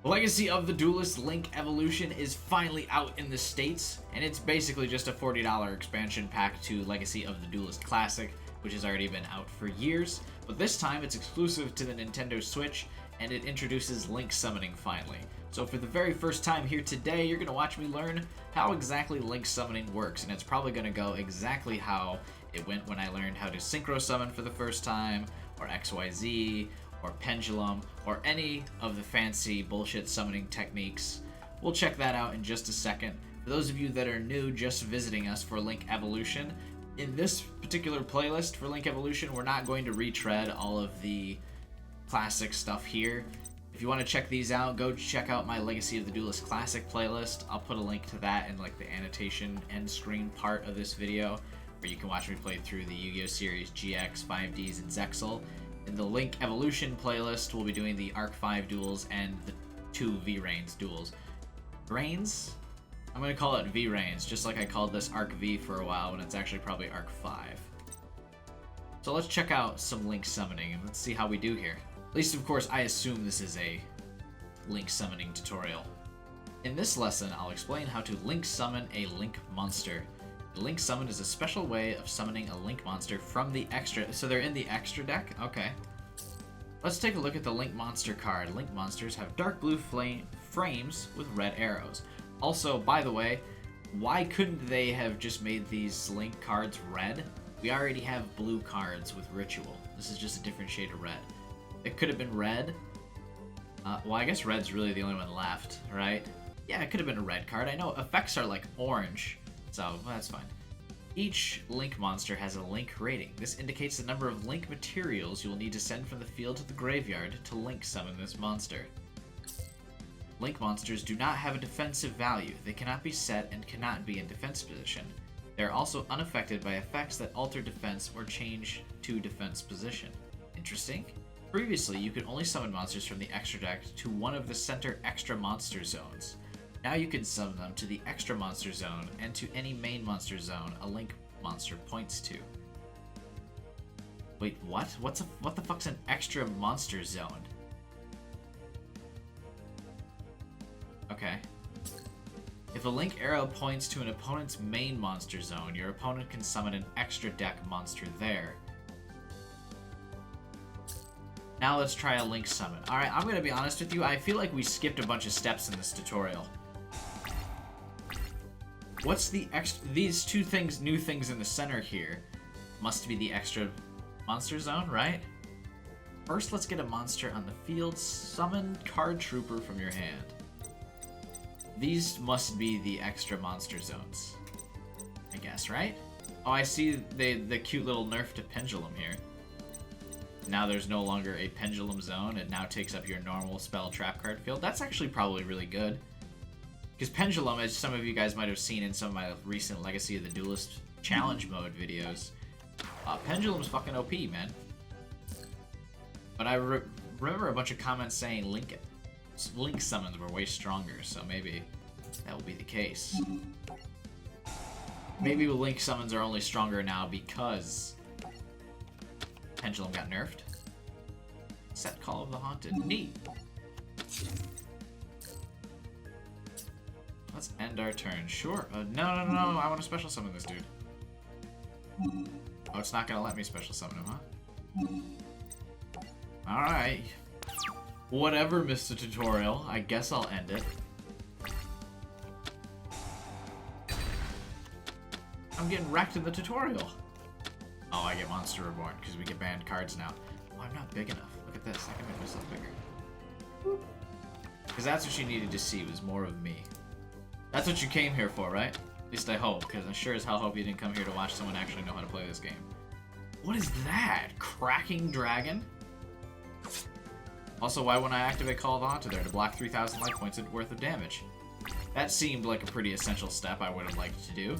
Legacy of the Duelist Link Evolution is finally out in the States, and it's basically just a $40 expansion pack to Legacy of the Duelist Classic, which has already been out for years, but this time it's exclusive to the Nintendo Switch, and it introduces Link summoning finally. So for the very first time here today, you're going to watch me learn how exactly Link summoning works, and it's probably going to go exactly how it went when I learned how to Synchro Summon for the first time, or XYZ, or Pendulum, or any of the fancy bullshit summoning techniques. We'll check that out in just a second. For those of you that are new, just visiting us for Link Evolution, in this particular playlist for Link Evolution, we're not going to retread all of the classic stuff here. If you want to check these out, go check out my Legacy of the Duelist Classic playlist. I'll put a link to that in like the annotation end screen part of this video, where you can watch me play through the Yu-Gi-Oh! Series GX, 5Ds, and Zexal. In the Link Evolution playlist, we'll be doing the Arc 5 duels and the 2 V-Reigns duels. Reigns? I'm going to call it V-Reigns, just like I called this Arc V for a while, when it's actually probably Arc 5. So let's check out some Link summoning, and let's see how we do here. At least, of course, I assume this is a Link summoning tutorial. In this lesson, I'll explain how to Link summon a Link monster. The Link Summon is a special way of summoning a Link monster from the extra... So they're in the extra deck? Okay. Let's take a look at the Link Monster card. Link monsters have dark blue frames with red arrows. Also, by the way, why couldn't they have just made these Link cards red? We already have blue cards with Ritual. This is just a different shade of red. It could have been red. Well, I guess red's really the only one left, right? Yeah, it could have been a red card. I know effects are like orange. So, well, that's fine. Each Link monster has a Link rating. This indicates the number of Link materials you will need to send from the field to the graveyard to Link summon this monster. Link monsters do not have a defensive value. They cannot be set and cannot be in defense position. They are also unaffected by effects that alter defense or change to defense position. Interesting. Previously, you could only summon monsters from the extra deck to one of the center extra monster zones. Now you can summon them to the extra monster zone and to any main monster zone a Link monster points to. Wait, what? What the fuck's an extra monster zone? Okay. If a Link arrow points to an opponent's main monster zone, your opponent can summon an extra deck monster there. Now let's try a Link summon. Alright, I'm gonna be honest with you, I feel like we skipped a bunch of steps in this tutorial. What's the these two things, new things in the center here, must be the extra monster zone, right? First, let's get a monster on the field. Summon Card Trooper from your hand. These must be the extra monster zones, I guess, right? Oh, I see the cute little nerf to Pendulum here. Now there's no longer a Pendulum zone. It now takes up your normal spell trap card field. That's actually probably really good. Because Pendulum, as some of you guys might have seen in some of my recent Legacy of the Duelist challenge mode videos, Pendulum's fucking OP, man. But I remember a bunch of comments saying Link summons were way stronger, so maybe that will be the case. Maybe Link summons are only stronger now because Pendulum got nerfed. Set Call of the Haunted. Neat. Let's end our turn. Sure. No. I want to special summon this dude. Oh, it's not going to let me special summon him, huh? Alright. Whatever, Mr. Tutorial. I guess I'll end it. I'm getting wrecked in the tutorial. Oh, I get Monster Reborn because we get banned cards now. Oh, I'm not big enough. Look at this. I can make myself bigger. Because that's what you needed to see, was more of me. That's what you came here for, right? At least I hope, because I sure as hell hope you didn't come here to watch someone actually know how to play this game. What is that? Cracking Dragon? Also, why wouldn't I activate Call of the Haunted there to block 3,000 life points worth of damage? That seemed like a pretty essential step I would have liked to do.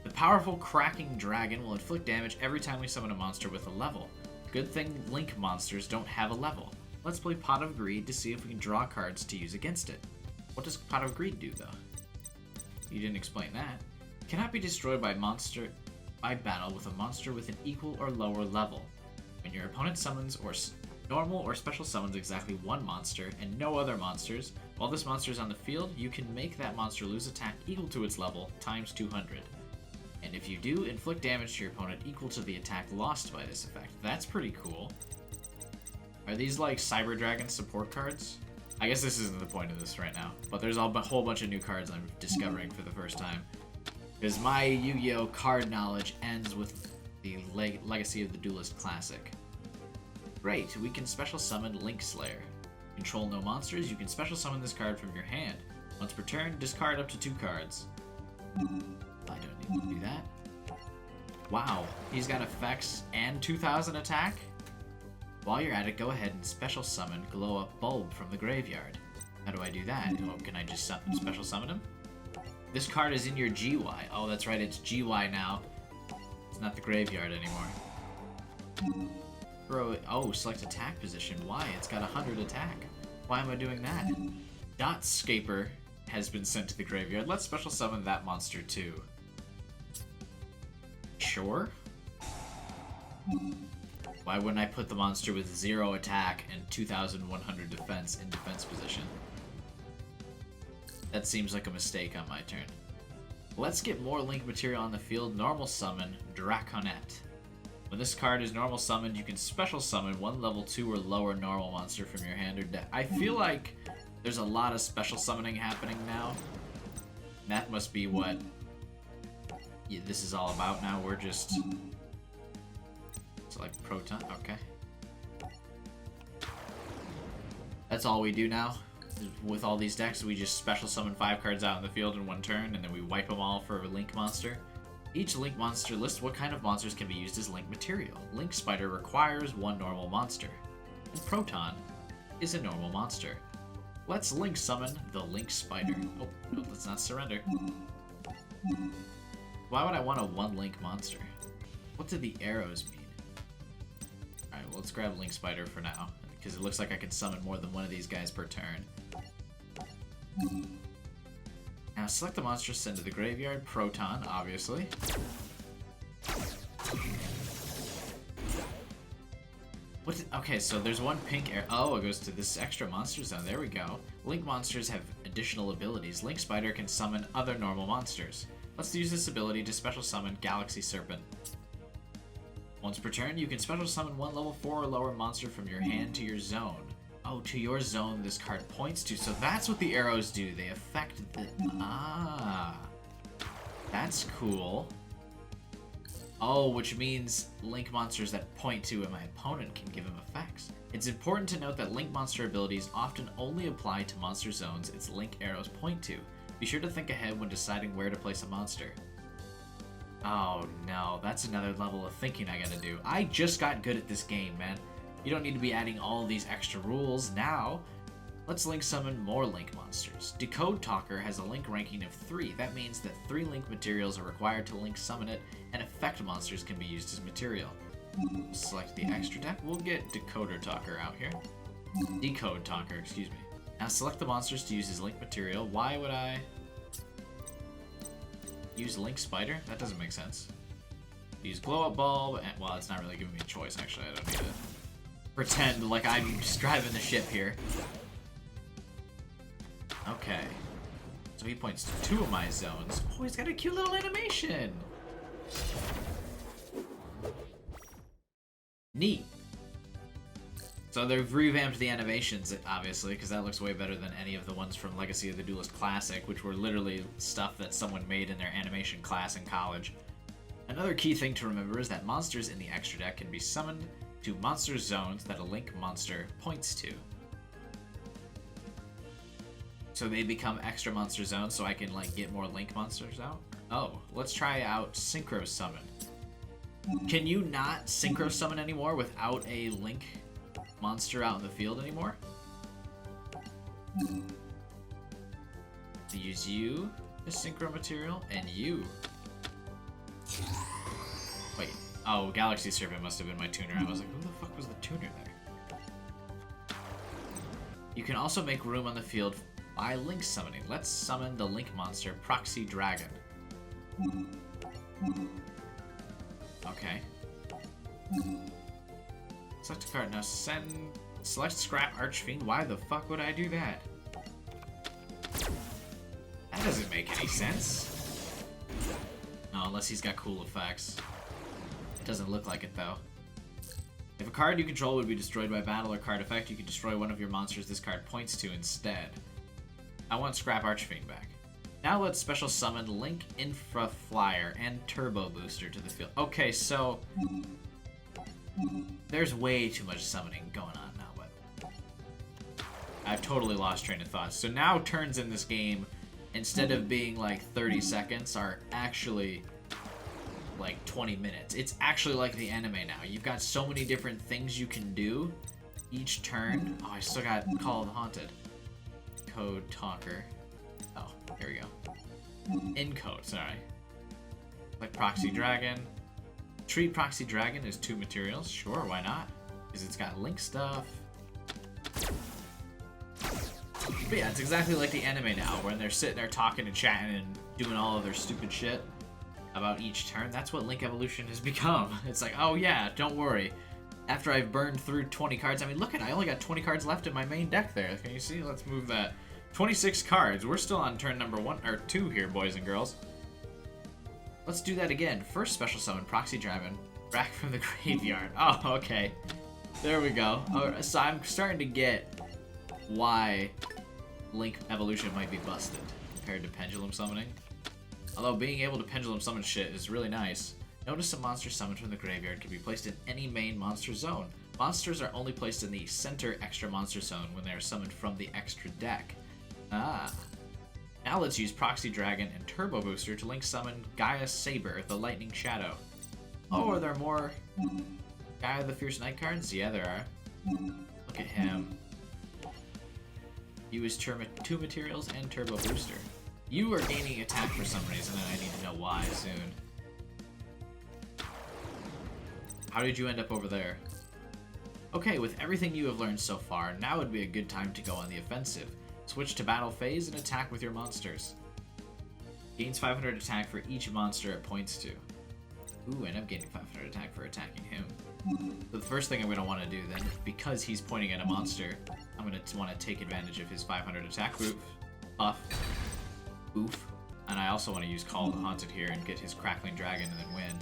The powerful Cracking Dragon will inflict damage every time we summon a monster with a level. Good thing Link monsters don't have a level. Let's play Pot of Greed to see if we can draw cards to use against it. What does Pot of Greed do, though? You didn't explain that. Cannot be destroyed by battle with a monster with an equal or lower level. When your opponent summons or Normal or special summons exactly one monster and no other monsters. While this monster is on the field, you can make that monster lose attack equal to its level times 200. And if you do, inflict damage to your opponent equal to the attack lost by this effect. That's pretty cool. Are these like Cyber Dragon support cards? I guess this isn't the point of this right now, but there's a whole bunch of new cards I'm discovering for the first time. Because my Yu-Gi-Oh! Card knowledge ends with the Legacy of the Duelist Classic. Great, we can special summon Link Slayer. Control no monsters, you can special summon this card from your hand. Once per turn, discard up to 2 cards. I don't need to do that. Wow, he's got effects and 2000 attack? While you're at it, go ahead and special summon Glow Up Bulb from the graveyard. How do I do that? Oh, can I just special summon him? This card is in your GY. Oh, that's right, it's GY now. It's not the graveyard anymore. Bro, oh, select attack position. Why? It's got 100 attack. Why am I doing that? Dotscaper has been sent to the graveyard. Let's special summon that monster too. Sure. Why wouldn't I put the monster with 0 attack and 2100 defense in defense position? That seems like a mistake on my turn. Let's get more Link material on the field. Normal summon Draconette. When this card is normal summoned, you can special summon one level 2 or lower normal monster from your hand or deck. I feel like there's a lot of special summoning happening now. That must be what this is all about now. We're just... Select Proton, okay. That's all we do now. With all these decks, we just special summon 5 cards out in the field in one turn, and then we wipe them all for a Link monster. Each Link monster lists what kind of monsters can be used as Link material. Link Spider requires 1 normal monster, and Proton is a normal monster. Let's Link summon the Link Spider. Oh, no, let's not surrender. Why would I want a 1 Link monster? What do the arrows mean? Alright, well, let's grab Link Spider for now, because it looks like I can summon more than one of these guys per turn. Now select the monster sent to the graveyard. Proton, obviously. Okay, so there's 1 pink arrow. Oh, it goes to this extra monster zone. There we go. Link monsters have additional abilities. Link Spider can summon other normal monsters. Let's use this ability to special summon Galaxy Serpent. Once per turn, you can special summon 1 level 4 or lower monster from your hand to your zone. Oh, to your zone this card points to. So that's what the arrows do. They affect the... Ah. That's cool. Oh, which means Link monsters that point to my opponent can give him effects. It's important to note that Link monster abilities often only apply to monster zones its Link arrows point to. Be sure to think ahead when deciding where to place a monster. Oh no, that's another level of thinking I gotta do. I just got good at this game, man. You don't need to be adding all these extra rules now. Let's Link summon more Link monsters. Decode Talker has a Link ranking of 3. That means that 3 Link materials are required to Link summon it, and effect monsters can be used as material. Select the extra deck. We'll get Decoder Talker out here. Decode Talker, excuse me. Now select the monsters to use as Link material. Why would I use Link Spider? That doesn't make sense. Use Glow Up Bulb, and well, it's not really giving me a choice, actually. I don't need to pretend like I'm just driving the ship here. Okay. So he points to 2 of my zones. Oh, he's got a cute little animation! Neat. So they've revamped the animations, obviously, because that looks way better than any of the ones from Legacy of the Duelist Classic, which were literally stuff that someone made in their animation class in college. Another key thing to remember is that monsters in the extra deck can be summoned to monster zones that a Link monster points to. So they become extra monster zones so I can like get more Link monsters out? Oh, let's try out Synchro Summon. Can you not Synchro Summon anymore without a Link monster out in the field anymore? Use you as Synchro material, and you. Wait, oh, Galaxy Serpent must have been my tuner. I was like, who the fuck was the tuner there? You can also make room on the field by Link summoning. Let's summon the Link monster, Proxy Dragon. Okay. Select a card. Now send Select Scrap Archfiend. Why the fuck would I do that? That doesn't make any sense. No, unless he's got cool effects. It doesn't look like it though. If a card you control would be destroyed by battle or card effect, you can destroy one of your monsters this card points to instead. I want Scrap Archfiend back. Now let's special summon Link Infra Flyer and Turbo Booster to the field. Okay, so there's way too much summoning going on now, but I've totally lost train of thought. So now turns in this game, instead of being like 30 seconds, are actually like 20 minutes. It's actually like the anime now. You've got so many different things you can do each turn. Oh, I still got Call of the Haunted. Code Talker. Oh, here we go. Encode, sorry. Like Proxy Dragon. Treat Proxy Dragon as 2 materials. Sure, why not? Because it's got Link stuff. But yeah, it's exactly like the anime now, when they're sitting there talking and chatting and doing all of their stupid shit about each turn. That's what Link Evolution has become. It's like, oh yeah, don't worry. After I've burned through 20 cards, I mean, look at it, I only got 20 cards left in my main deck there. Can you see? Let's move that. 26 cards. We're still on turn number 1 or 2 here, boys and girls. Let's do that again. First special summon Proxy Dragon back from the graveyard. Oh, okay. There we go. So I'm starting to get why Link Evolution might be busted compared to Pendulum Summoning. Although being able to Pendulum Summon shit is really nice. Notice a monster summoned from the graveyard can be placed in any main monster zone. Monsters are only placed in the center extra monster zone when they are summoned from the extra deck. Ah. Now let's use Proxy Dragon and Turbo Booster to link summon Gaia Saber, the Lightning Shadow. Oh, are there more Gaia the Fierce Knight cards? Yeah, there are. Look at him. Use 2 materials and Turbo Booster. You are gaining attack for some reason, and I need to know why soon. How did you end up over there? Okay, with everything you have learned so far, now would be a good time to go on the offensive. Switch to battle phase and attack with your monsters. Gains 500 attack for each monster it points to. Ooh, and I'm gaining 500 attack for attacking him. So the first thing I'm going to want to do then, because he's pointing at a monster, I'm going to want to take advantage of his 500 attack buff. Oof. And I also want to use Call of the Haunted here and get his Crackling Dragon and then win.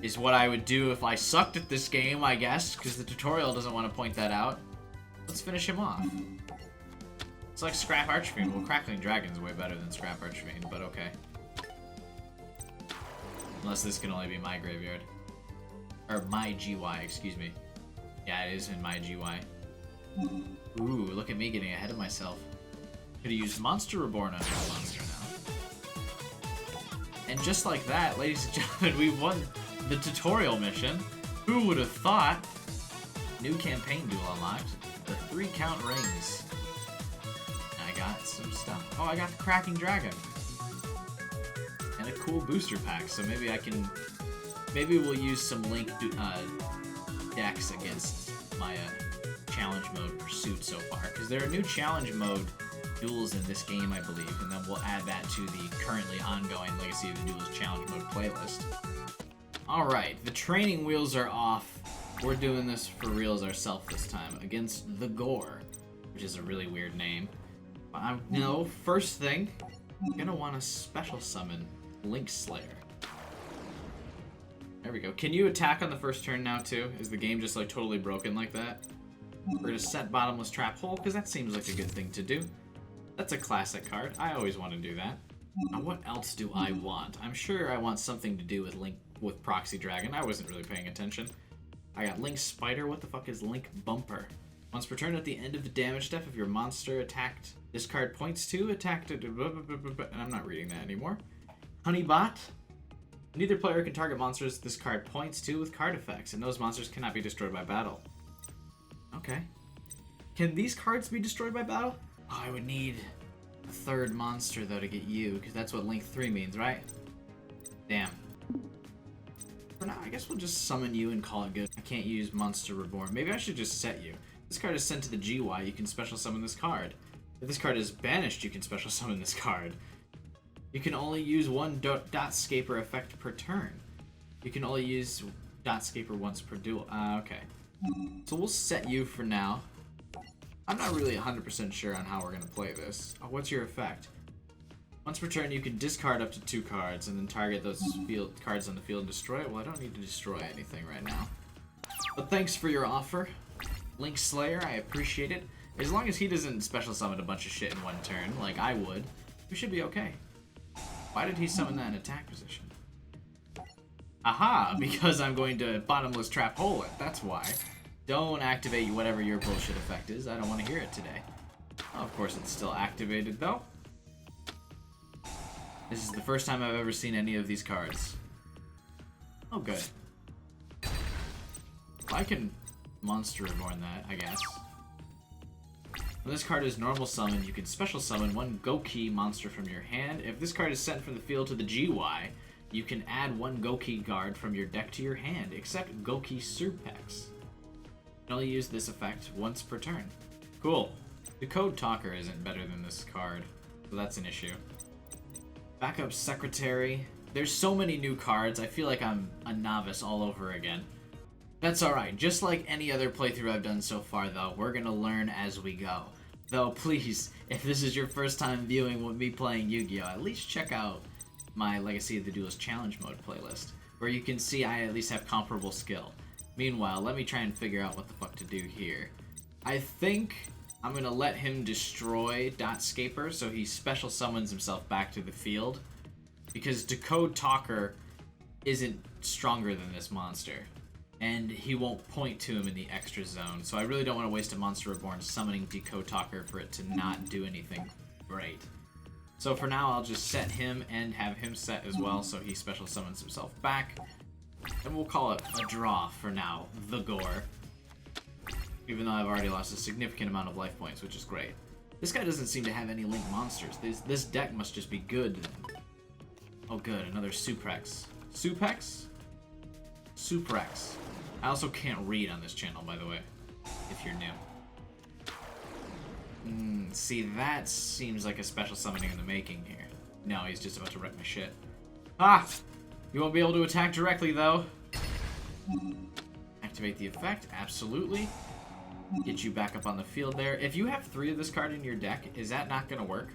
Is what I would do if I sucked at this game, I guess, because the tutorial doesn't want to point that out. Let's finish him off. It's like Scrap Archfiend. Well, Crackling Dragon's way better than Scrap Archfiend, but okay. Unless this can only be my graveyard. Or my GY, excuse me. Yeah, it is in my GY. Ooh, look at me getting ahead of myself. Could've used Monster Reborn on this monster now. And just like that, ladies and gentlemen, we won the tutorial mission. Who would have thought? New campaign duel unlocked. The 3-count rings. I got some stuff. Oh, I got the Cracking Dragon. And a cool booster pack, so maybe I can... Maybe we'll use some Link decks against my challenge mode pursuit so far. Because there are new challenge mode duels in this game, I believe, and then we'll add that to the currently ongoing Legacy of the Duelist challenge mode playlist. Alright, the training wheels are off. We're doing this for reals ourselves this time, against the Gore, which is a really weird name. No, first thing, I'm gonna want to special summon Link Slayer. There we go. Can you attack on the first turn now too? Is the game just like totally broken like that? We're gonna set Bottomless Trap Hole, because that seems like a good thing to do. That's a classic card. I always want to do that. Now, what else do I want? I'm sure I want something to do with Link with Proxy Dragon. I wasn't really paying attention. I got Link Spider. What the fuck is Link Bumper? Once per turn, at the end of the damage step, if your monster attacked this card points to, attacked it, and I'm not reading that anymore. Honeybot. Neither player can target monsters this card points to with card effects, and those monsters cannot be destroyed by battle. Okay. Can these cards be destroyed by battle? Oh, I would need a third monster, though, to get you, because that's what Link 3 means, right? Damn. For now, I guess we'll just summon you and call it good. I can't use Monster Reborn. Maybe I should just set you. This card is sent to the GY, you can special summon this card. If this card is banished, you can special summon this card. You can only use one Dotscaper effect per turn. You can only use Dotscaper once per duel. Okay. So we'll set you for now. I'm not really 100% sure on how we're going to play this. Oh, what's your effect? Once per turn, you can discard up to 2 cards and then target those field cards on the field and destroy it. Well, I don't need to destroy anything right now. But thanks for your offer, Link Slayer. I appreciate it. As long as he doesn't special summon a bunch of shit in one turn, like I would, we should be okay. Why did he summon that in attack position? Aha! Because I'm going to bottomless trap hole it. That's why. Don't activate whatever your bullshit effect is. I don't want to hear it today. Oh, of course, it's still activated, though. This is the first time I've ever seen any of these cards. Oh, good. Well, I can Monster Reborn that, I guess. When this card is normal summon, you can special summon one Goki monster from your hand. If this card is sent from the field to the GY, you can add one Goki guard from your deck to your hand, except Goki Surpex. You can only use this effect once per turn. Cool. The Code Talker isn't better than this card, so that's an issue. Backup Secretary. There's so many new cards, I feel like I'm a novice all over again. That's alright, just like any other playthrough I've done so far though, we're gonna learn as we go. Though please, if this is your first time viewing with me playing Yu-Gi-Oh!, at least check out my Legacy of the Duelist Challenge Mode playlist, where you can see I at least have comparable skill. Meanwhile, let me try and figure out what the fuck to do here. I think I'm gonna let him destroy Dotscaper so he special summons himself back to the field, because Decode Talker isn't stronger than this monster, and he won't point to him in the extra zone, so I really don't want to waste a Monster Reborn summoning Decode Talker for it to not do anything great. So for now, I'll just set him and have him set as well, so he special summons himself back, and we'll call it a draw for now, the Gore. Even though I've already lost a significant amount of life points, which is great. This guy doesn't seem to have any Link monsters. This deck must just be good. Oh good, another Suprex. Supex? Suprex. I also can't read on this channel, by the way, if you're new. See, that seems like a special summoning in the making here. No, he's just about to wreck my shit. Ah! You won't be able to attack directly, though. Activate the effect, absolutely. Get you back up on the field there. If you have 3 of this card in your deck, is that not going to work?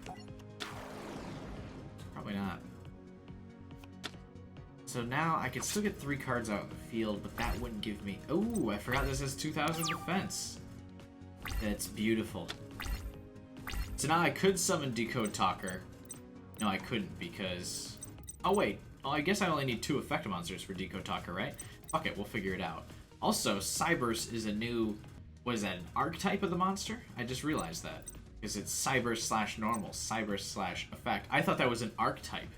Probably not. So now I could still get 3 cards out in the field, but that wouldn't give me... Oh, I forgot this has 2,000 defense. That's beautiful. So now I could summon Decode Talker. No, I couldn't because... Oh, wait. Oh, I guess I only need 2 effect monsters for Decode Talker, right? Fuck it, we'll figure it out. Also, Cyberse is a new... What is that, an archetype of the monster? I just realized that. Because it's Cyber/normal, Cyber/effect. I thought that was an archetype.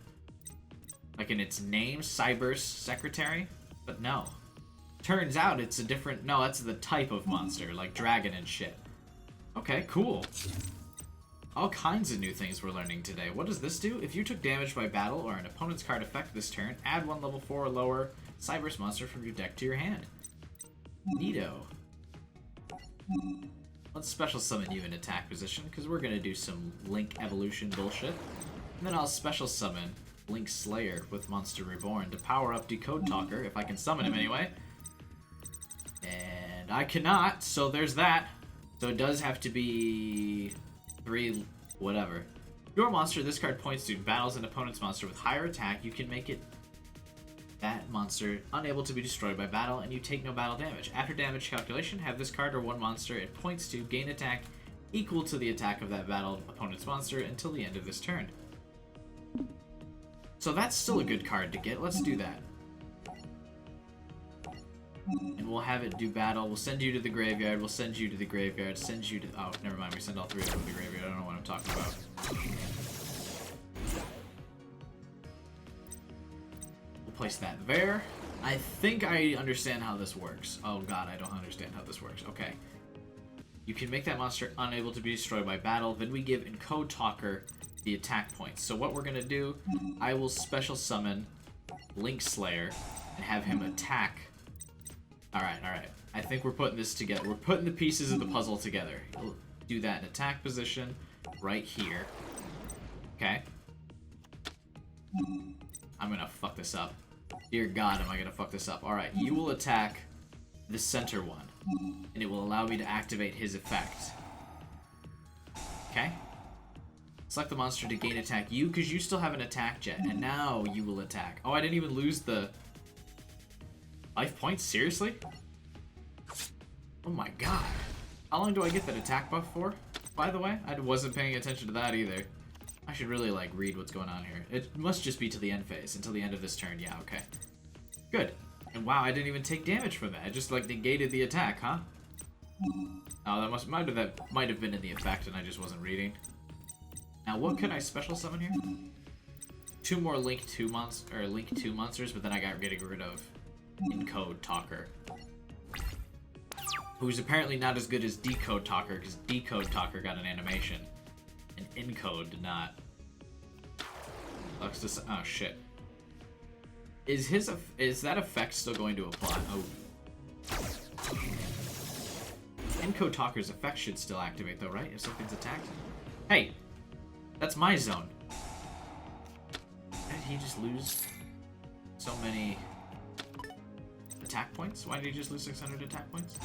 Like in its name, Cyberse Secretary? But no. Turns out it's a different... No, that's the type of monster, like dragon and shit. Okay, cool. All kinds of new things we're learning today. What does this do? If you took damage by battle or an opponent's card effect this turn, add 1 level 4 or lower Cyberse monster from your deck to your hand. Neato. Let's special summon you in attack position, because we're going to do some Link evolution bullshit. And then I'll special summon Link Slayer with Monster Reborn to power up Decode Talker, if I can summon him anyway. And I cannot, so there's that. So it does have to be 3, whatever. Your monster, this card points to, battles an opponent's monster with higher attack. You can make it that monster unable to be destroyed by battle, and you take no battle damage. After damage calculation, have this card or 1 monster it points to gain attack equal to the attack of that battled opponent's monster until the end of this turn. So that's still a good card to get. Let's do that. And we'll have it do battle. We'll send you to the graveyard. We'll send you to the graveyard. Send you to... Oh, never mind. We send all 3 of them to the graveyard. I don't know what I'm talking about. Place that there. I think I understand how this works. Oh god, I don't understand how this works. Okay. You can make that monster unable to be destroyed by battle. Then we give Encode Talker the attack points. So what we're going to do, I will special summon Link Slayer and have him attack. Alright. I think we're putting this together. We're putting the pieces of the puzzle together. He'll do that in attack position right here. Okay. I'm going to fuck this up. Dear God, am I going to fuck this up. Alright, you will attack the center one. and it will allow me to activate his effect. Okay? Select the monster to gain attack you, because you still have an attack jet, and now you will attack. Oh, I didn't even lose the life points? Seriously? Oh my god. How long do I get that attack buff for, by the way? I wasn't paying attention to that either. I should really, like, read what's going on here. It must just be to the end phase, until the end of this turn. Yeah, okay. Good. And wow, I didn't even take damage from that. I just, like, negated the attack, huh? Oh, that might have been in the effect, and I just wasn't reading. Now, what could I special summon here? 2 more Link 2 monsters, but then I got getting rid of Encode Talker, who's apparently not as good as Decode Talker, because Decode Talker got an animation, and Encode did not. Oh shit. Is that effect still going to apply? Oh. Encode Talker's effect should still activate though, right? If something's attacked? Hey! That's my zone. Did he just lose so many attack points? Why did he just lose 600 attack points?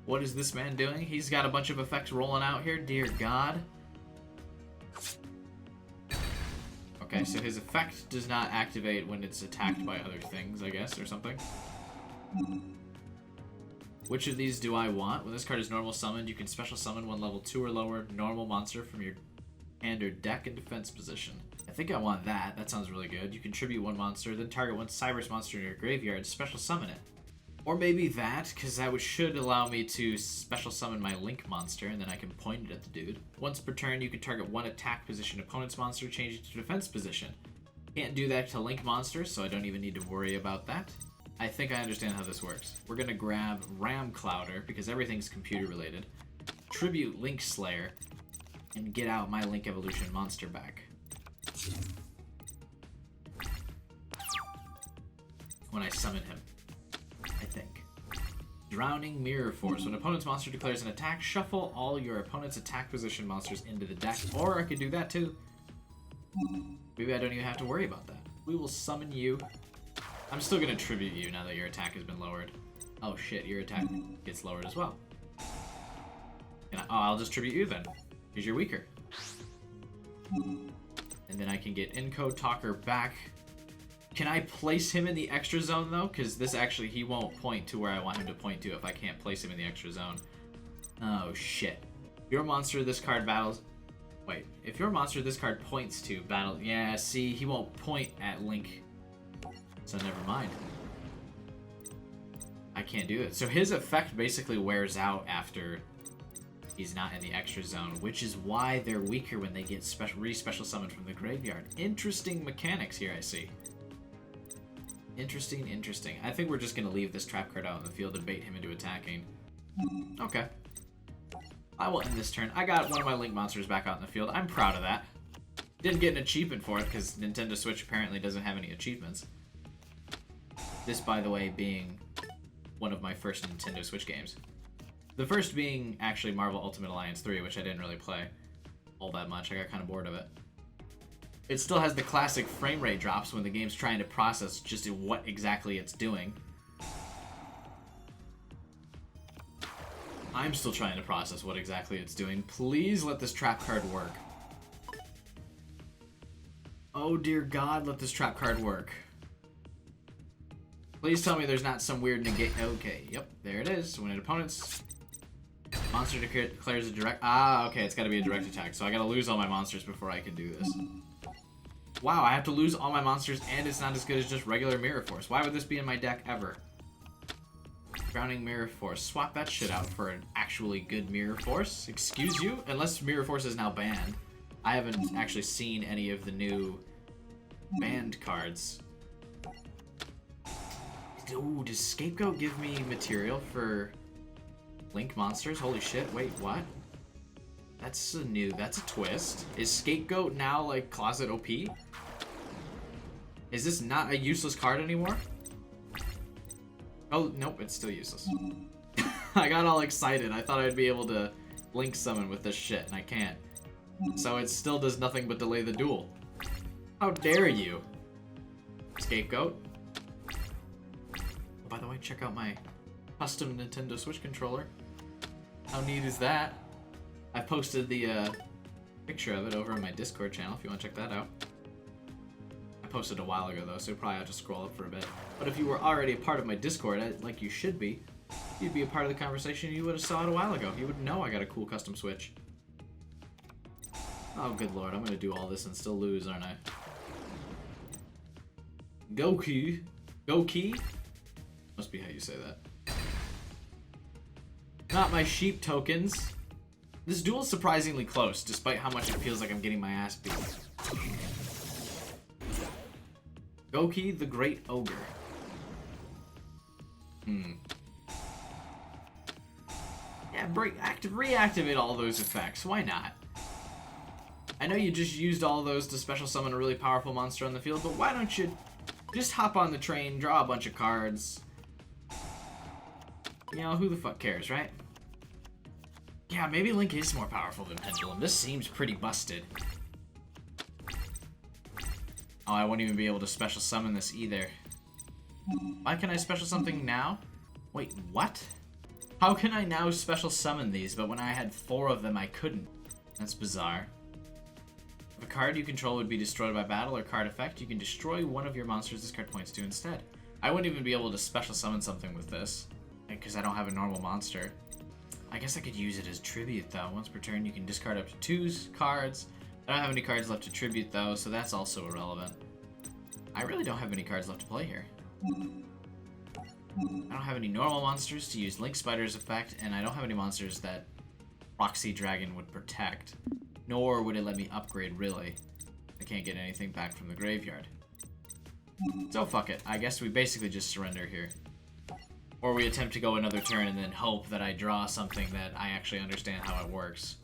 What is this man doing? He's got a bunch of effects rolling out here. Dear God. Okay, so his effect does not activate when it's attacked by other things, I guess, or something. Which of these do I want? When this card is normal summoned, you can special summon one level 2 or lower normal monster from your hand or deck in defense position. I think I want that. That sounds really good. You contribute 1 monster, then target 1 Cyrus monster in your graveyard, special summon it. Or maybe that, because that should allow me to special summon my Link monster, and then I can point it at the dude. Once per turn, you can target 1 attack position opponent's monster, change it to defense position. Can't do that to Link monsters, so I don't even need to worry about that. I think I understand how this works. We're gonna grab Ram Clouder, because everything's computer related, tribute Link Slayer, and get out my Link Evolution monster back. When I summon him, I think. Drowning Mirror Force. When opponent's monster declares an attack, shuffle all your opponent's attack position monsters into the deck. Or I could do that too. Maybe I don't even have to worry about that. We will summon you. I'm still gonna tribute you now that your attack has been lowered. Oh shit, your attack gets lowered as well. I'll just tribute you then, because you're weaker. And then I can get Encode Talker back. Can I place him in the extra zone though? Because this actually, he won't point to where I want him to point to if I can't place him in the extra zone. Oh shit. Your monster this card battles... Wait, if your monster this card points to battle... Yeah, see, he won't point at Link. So never mind. I can't do it. So his effect basically wears out after he's not in the extra zone, which is why they're weaker when they get re-special summoned from the graveyard. Interesting mechanics here, I see. Interesting, interesting. I think we're just going to leave this trap card out in the field and bait him into attacking. Okay. I will end this turn. I got one of my Link monsters back out in the field. I'm proud of that. Didn't get an achievement for it because Nintendo Switch apparently doesn't have any achievements. This, by the way, being one of my first Nintendo Switch games. The first being actually Marvel Ultimate Alliance 3, which I didn't really play all that much. I got kind of bored of it. It still has the classic frame rate drops when the game's trying to process just what exactly it's doing. I'm still trying to process what exactly it's doing. Please let this trap card work. Oh dear God, let this trap card work. Please tell me there's not some weird negate. Okay, yep, there it is. When an opponent's monster declares a direct... Ah, okay, it's got to be a direct attack. So I got to lose all my monsters before I can do this. Wow, I have to lose all my monsters and it's not as good as just regular Mirror Force. Why would this be in my deck ever? Drowning Mirror Force. Swap that shit out for an actually good Mirror Force. Excuse you? Unless Mirror Force is now banned. I haven't actually seen any of the new banned cards. Ooh, does Scapegoat give me material for Link monsters? Holy shit, wait, what? That's a twist. Is Scapegoat now, like, Closet OP? Is this not a useless card anymore? Oh, nope, it's still useless. I got all excited. I thought I'd be able to Link summon with this shit, and I can't. So it still does nothing but delay the duel. How dare you? Scapegoat? By the way, check out my custom Nintendo Switch controller. How neat is that? I posted the picture of it over on my Discord channel if you want to check that out. I posted a while ago though, so you probably have to scroll up for a bit. But if you were already a part of my Discord, like you should be, you'd be a part of the conversation. You would have saw it a while ago. You would know I got a cool custom Switch. Oh, good lord, I'm gonna do all this and still lose, aren't I? Goku. Goki? Must be how you say that. Not my sheep tokens. This duel's surprisingly close, despite how much it feels like I'm getting my ass beat. Goki the Great Ogre. Yeah, reactivate all those effects. Why not? I know you just used all those to special summon a really powerful monster on the field, but why don't you just hop on the train, draw a bunch of cards? You know, who the fuck cares, right? Yeah, maybe Link is more powerful than Pendulum. This seems pretty busted. Oh, I won't even be able to special summon this either. Why can I special something now? Wait, what? How can I now special summon these, but when I had 4 of them, I couldn't? That's bizarre. If a card you control would be destroyed by battle or card effect, you can destroy one of your monsters this card points to instead. I wouldn't even be able to special summon something with this, because I don't have a normal monster. I guess I could use it as tribute, though. Once per turn, you can discard up to 2 cards. I don't have any cards left to tribute, though, so that's also irrelevant. I really don't have any cards left to play here. I don't have any normal monsters to use Link Spider's effect, and I don't have any monsters that Roxy Dragon would protect. Nor would it let me upgrade, really. I can't get anything back from the graveyard. So fuck it. I guess we basically just surrender here. Or we attempt to go another turn and then hope that I draw something that I actually understand how it works.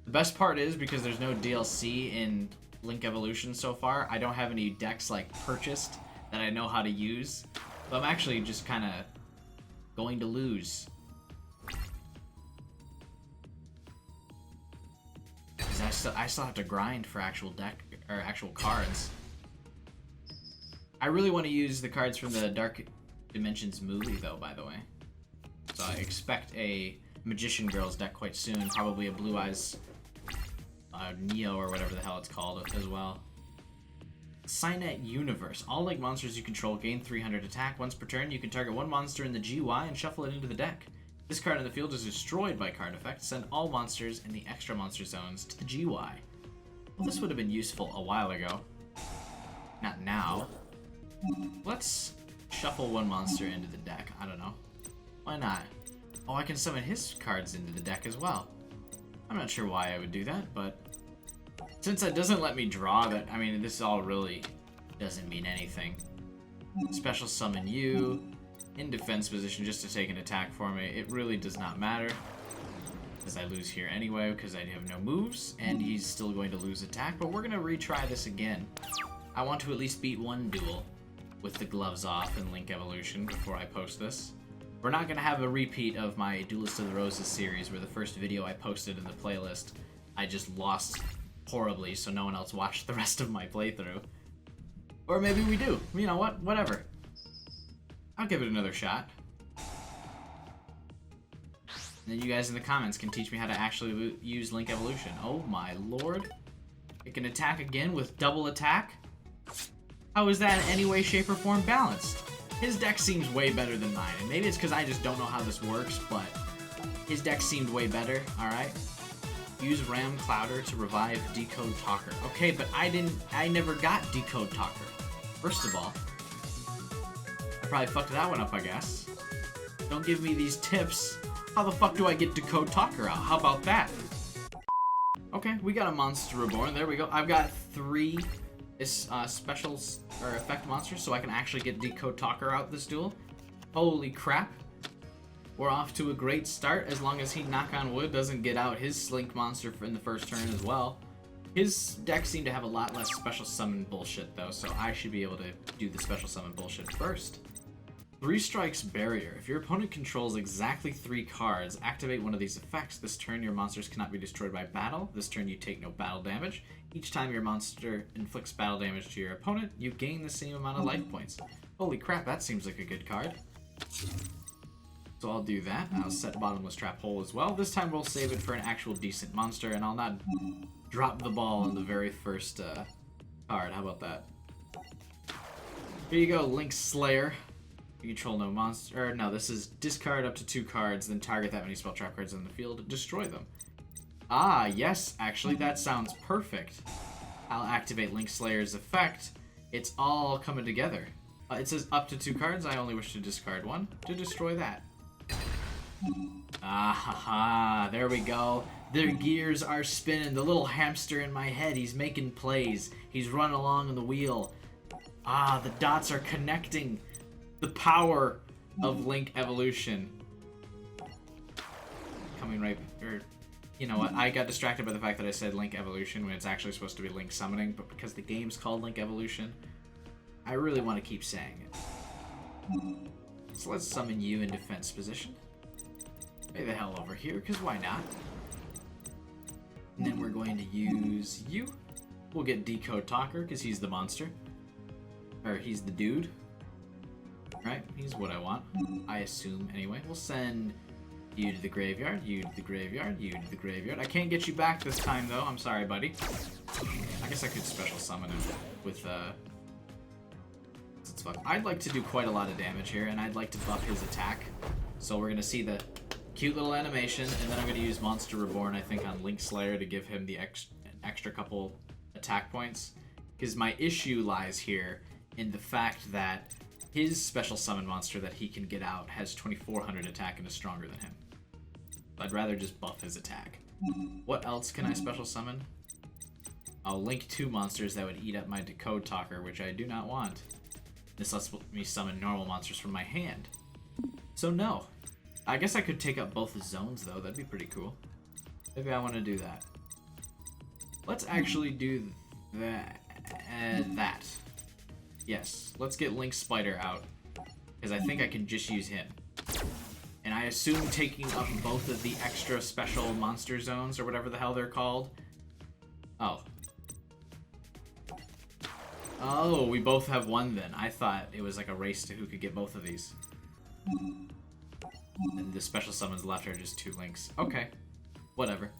The best part is, because there's no DLC in Link Evolution so far, I don't have any decks like purchased that I know how to use. So I'm actually just kind of going to lose. Because I still have to grind for actual deck or actual cards. I really want to use the cards from the Dark Dimensions movie though, by the way. So I expect a Magician Girls deck quite soon, probably a Blue Eyes Neo or whatever the hell it's called as well. Cynet Universe. All Link monsters you control gain 300 attack. Once per turn, you can target one monster in the GY and shuffle it into the deck. This card in the field is destroyed by card effect. Send all monsters in the extra monster zones to the GY. Well, this would have been useful a while ago. Not now. Let's shuffle one monster into the deck. I don't know. Why not? Oh, I can summon his cards into the deck as well. I'm not sure why I would do that, but since it doesn't let me draw that, I mean, this all really doesn't mean anything. Special summon you in defense position just to take an attack for me. It really does not matter, because I lose here anyway because I have no moves, and he's still going to lose attack, but we're going to retry this again. I want to at least beat one duel with the gloves off in Link Evolution before I post this. We're not going to have a repeat of my Duelist of the Roses series, where the first video I posted in the playlist, I just lost horribly, so no one else watched the rest of my playthrough. Or maybe we do. You know what? Whatever. I'll give it another shot. And then you guys in the comments can teach me how to actually use Link Evolution. Oh my lord. It can attack again with double attack? How is that in any way, shape, or form balanced? His deck seems way better than mine, and maybe it's because I just don't know how this works, but his deck seemed way better, alright? Use Ram Clouder to revive Decode Talker. Okay, but I never got Decode Talker. First of all, I probably fucked that one up, I guess. Don't give me these tips. How the fuck do I get Decode Talker out? How about that? Okay, we got a Monster Reborn. There we go. I've got 3 special or effect monsters, so I can actually get Decode Talker out this duel. Holy crap. We're off to a great start, as long as he, knock on wood, doesn't get out his Slink monster in the first turn as well. His deck seemed to have a lot less special summon bullshit though, so I should be able to do the special summon bullshit first. 3 Strikes Barrier. If your opponent controls exactly 3 cards, activate one of these effects. This turn your monsters cannot be destroyed by battle. This turn you take no battle damage. Each time your monster inflicts battle damage to your opponent, you gain the same amount of life points. Holy crap, that seems like a good card. So I'll do that. I'll set Bottomless Trap Hole as well. This time we'll save it for an actual decent monster, and I'll not drop the ball on the very first card. How about that? Here you go, Link Slayer. You control no monster. Or no, this is discard up to 2 cards, then target that many spell trap cards in the field and destroy them. Ah, yes, actually, that sounds perfect. I'll activate Link Slayer's effect. It's all coming together. It says up to 2 cards. I only wish to discard 1 to destroy that. Ah ha ha, there we go. Their gears are spinning. The little hamster in my head, he's making plays. He's running along on the wheel. Ah, the dots are connecting. The power of Link Evolution. Coming right, or, you know what, I got distracted by the fact that I said Link Evolution when it's actually supposed to be Link Summoning, but because the game's called Link Evolution, I really want to keep saying it. So let's summon you in defense position. Way the hell over here, because why not? And then we're going to use you. We'll get Decode Talker, because he's the monster. Or he's the dude. Right? He's what I want. I assume, anyway. We'll send you to the graveyard, you to the graveyard, you to the graveyard. I can't get you back this time, though. I'm sorry, buddy. I guess I could special summon him with, I'd like to do quite a lot of damage here, and I'd like to buff his attack. So we're going to see the cute little animation, and then I'm going to use Monster Reborn, I think, on Link Slayer to give him the extra couple attack points. Because my issue lies here in the fact that his special summon monster that he can get out has 2400 attack and is stronger than him. I'd rather just buff his attack. What else can I special summon? I'll link 2 monsters that would eat up my Decode Talker, which I do not want. This lets me summon normal monsters from my hand. So no. I guess I could take up both zones, though. That'd be pretty cool. Maybe I want to do that. Let's actually do that. Yes, let's get Link Spider out, because I think I can just use him. And I assume taking up both of the extra special monster zones, or whatever the hell they're called. Oh. Oh, we both have 1 then. I thought it was like a race to who could get both of these. And the special summons left are just 2 links. Okay, whatever.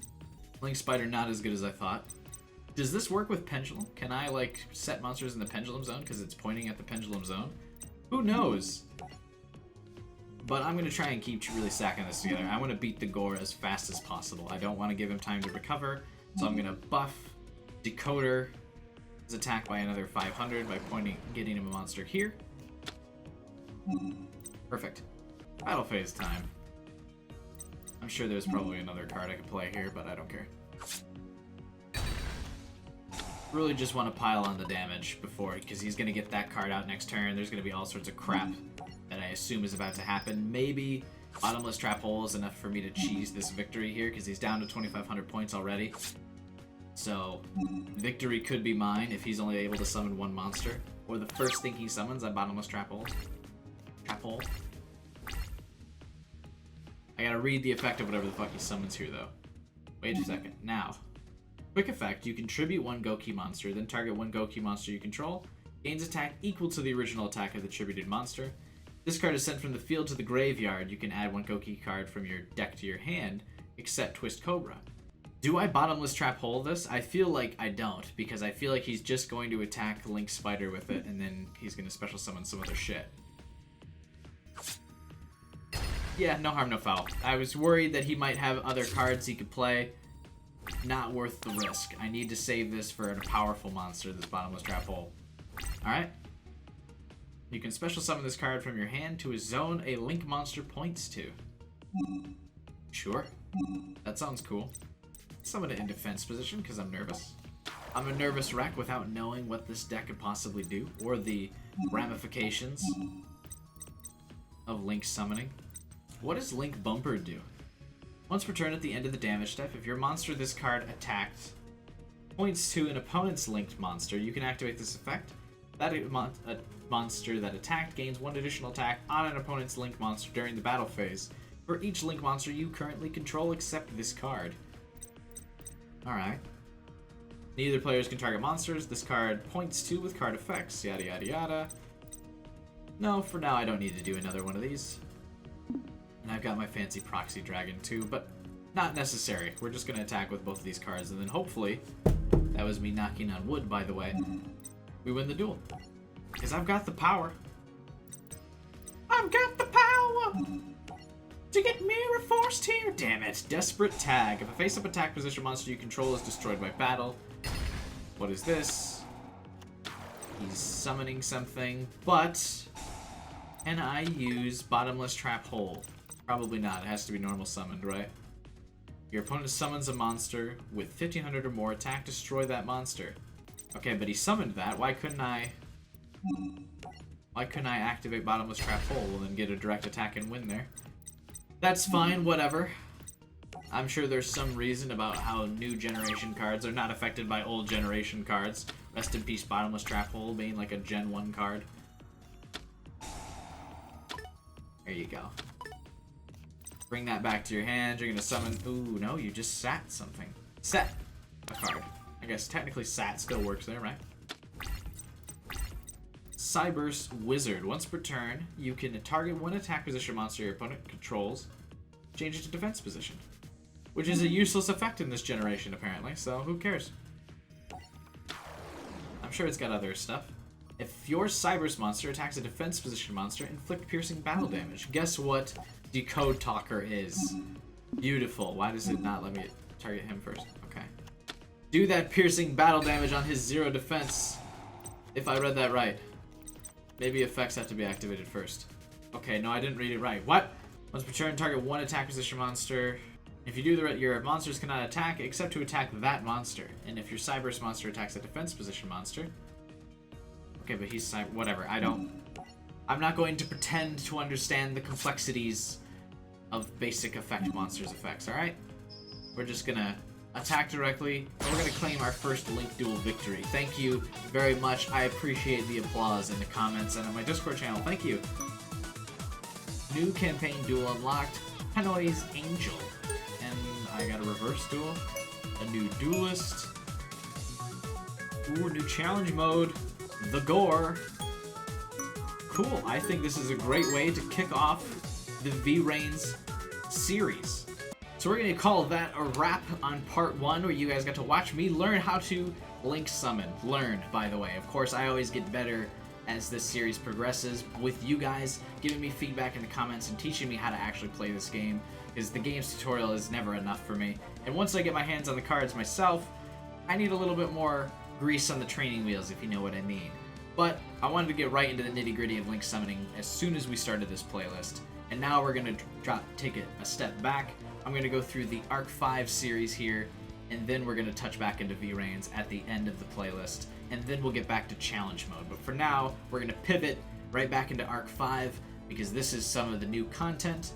Link Spider not as good as I thought. Does this work with Pendulum? Can I, like, set monsters in the Pendulum Zone because it's pointing at the Pendulum Zone? Who knows? But I'm going to try and keep really stacking this together. I want to beat the Gore as fast as possible. I don't want to give him time to recover, so I'm going to buff Decoder his attack by another 500 by getting him a monster here. Perfect. Battle phase time. I'm sure there's probably another card I could play here, but I don't care. Really just want to pile on the damage before, because he's going to get that card out next turn. There's going to be all sorts of crap that I assume is about to happen. Maybe Bottomless Trap Hole is enough for me to cheese this victory here, because he's down to 2,500 points already. So, victory could be mine if he's only able to summon 1 monster. Or the first thing he summons, I Bottomless Trap Hole. Trap Hole. I gotta read the effect of whatever the fuck he summons here, though. Wait a second. Now. Quick effect, you contribute 1 Goki monster, then target 1 Goki monster you control. Gains attack equal to the original attack of the attributed monster. This card is sent from the field to the graveyard. You can add 1 Goki card from your deck to your hand, except Twist Cobra. Do I Bottomless Trap Hole this? I feel like I don't, because I feel like he's just going to attack Link Spider with it, and then he's going to special summon some other shit. Yeah, no harm, no foul. I was worried that he might have other cards he could play. Not worth the risk. I need to save this for a powerful monster, this Bottomless Trap Hole. Alright. You can special summon this card from your hand to a zone a Link monster points to. Sure. That sounds cool. Summon it in defense position, because I'm nervous. I'm a nervous wreck without knowing what this deck could possibly do, or the ramifications of Link summoning. What does Link Bumper do? Once per turn at the end of the damage step, if your monster this card attacked points to an opponent's linked monster, you can activate this effect. That monster that attacked gains 1 additional attack on an opponent's linked monster during the battle phase for each link monster you currently control except this card. Alright. Neither players can target monsters. This card points to with card effects, yada yada yada. No, for now I don't need to do another one of these. And I've got my fancy Proxy Dragon too, but not necessary. We're just going to attack with both of these cards, and then hopefully, that was me knocking on wood, by the way, we win the duel. Because I've got the power. I've got the power to get Mirror Forced here. Damn it. Desperate Tag. If a face-up attack position monster you control is destroyed by battle. What is this? He's summoning something, but can I use Bottomless Trap Hole? Probably not. It has to be normal summoned, right? Your opponent summons a monster with 1500 or more attack, destroy that monster. Okay, but he summoned that. Why couldn't I activate Bottomless Trap Hole and then get a direct attack and win there? That's fine, whatever. I'm sure there's some reason about how new generation cards are not affected by old generation cards. Rest in peace, Bottomless Trap Hole being like a Gen 1 card. There you go. Bring that back to your hand. You're gonna summon. Ooh, no, you just sat something. Set a card. I guess technically sat still works there, right? Cyberse Wizard. Once per turn, you can target one attack position monster your opponent controls, change it to defense position. Which is a useless effect in this generation, apparently, so who cares? I'm sure it's got other stuff. If your Cyberse monster attacks a defense position monster, inflict piercing battle damage. Guess what Decode Talker is? Beautiful. Why does it not let me target him first? Okay. Do that piercing battle damage on his 0 defense. If I read that right. Maybe effects have to be activated first. Okay, no, I didn't read it right. What? Once per turn, target one attack position monster. If you do the your monsters cannot attack except to attack that monster. And if your Cyberse monster attacks a defense position monster. Okay, but he's whatever. I'm not going to pretend to understand the complexities of basic effect monsters effects, alright? We're just gonna attack directly, and we're gonna claim our first Link Duel victory. Thank you very much. I appreciate the applause in the comments and on my Discord channel. Thank you. New campaign duel unlocked. Hanoi's Angel. And I got a reverse duel. A new duelist. Ooh, new challenge mode. The Gore. Cool. I think this is a great way to kick off the V-Reigns series. So we're going to call that a wrap on part 1, where you guys got to watch me learn how to Link summon. Learn, by the way. Of course, I always get better as this series progresses with you guys giving me feedback in the comments and teaching me how to actually play this game, because the game's tutorial is never enough for me. And once I get my hands on the cards myself, I need a little bit more grease on the training wheels, if you know what I mean. But I wanted to get right into the nitty-gritty of Link summoning as soon as we started this playlist. And now we're going to take it a step back. I'm going to go through the Arc 5 series here, and then we're going to touch back into V-Reigns at the end of the playlist, and then we'll get back to challenge mode. But for now, we're going to pivot right back into Arc 5, because this is some of the new content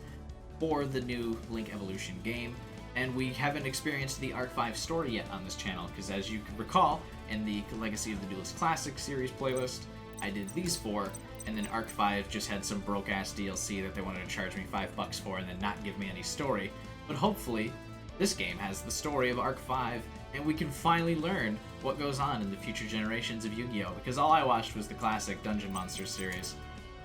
for the new Link Evolution game. And we haven't experienced the Arc 5 story yet on this channel, because as you can recall, in the Legacy of the Duelist Classic series playlist, I did these 4, and then Arc 5 just had some broke-ass DLC that they wanted to charge me $5 for and then not give me any story. But hopefully, this game has the story of Arc 5, and we can finally learn what goes on in the future generations of Yu-Gi-Oh! Because all I watched was the classic Dungeon Monsters series.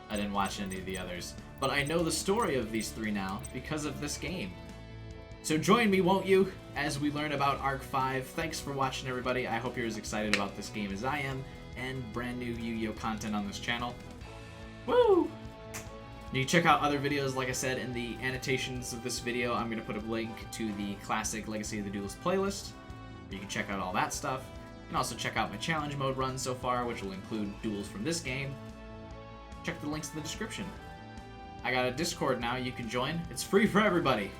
I didn't watch any of the others. But I know the story of these 3 now because of this game. So join me, won't you, as we learn about Arc 5. Thanks for watching, everybody. I hope you're as excited about this game as I am, and brand new Yu-Gi-Oh! Content on this channel. Woo! You can check out other videos, like I said, in the annotations of this video. I'm going to put a link to the classic Legacy of the Duelist playlist, where you can check out all that stuff. You can also check out my challenge mode run so far, which will include duels from this game. Check the links in the description. I got a Discord now you can join. It's free for everybody.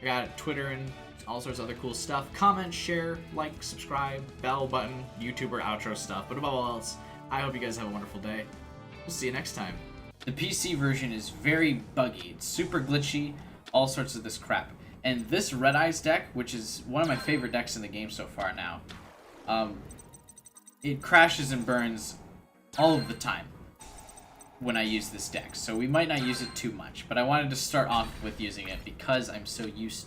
I got Twitter and all sorts of other cool stuff. Comment, share, like, subscribe, bell button, YouTuber outro stuff. But above all else, I hope you guys have a wonderful day. We'll see you next time. The PC version is very buggy. It's super glitchy, all sorts of this crap. And this Red Eyes deck, which is one of my favorite decks in the game so far now, it crashes and burns all of the time when I use this deck. So we might not use it too much, but I wanted to start off with using it because I'm so used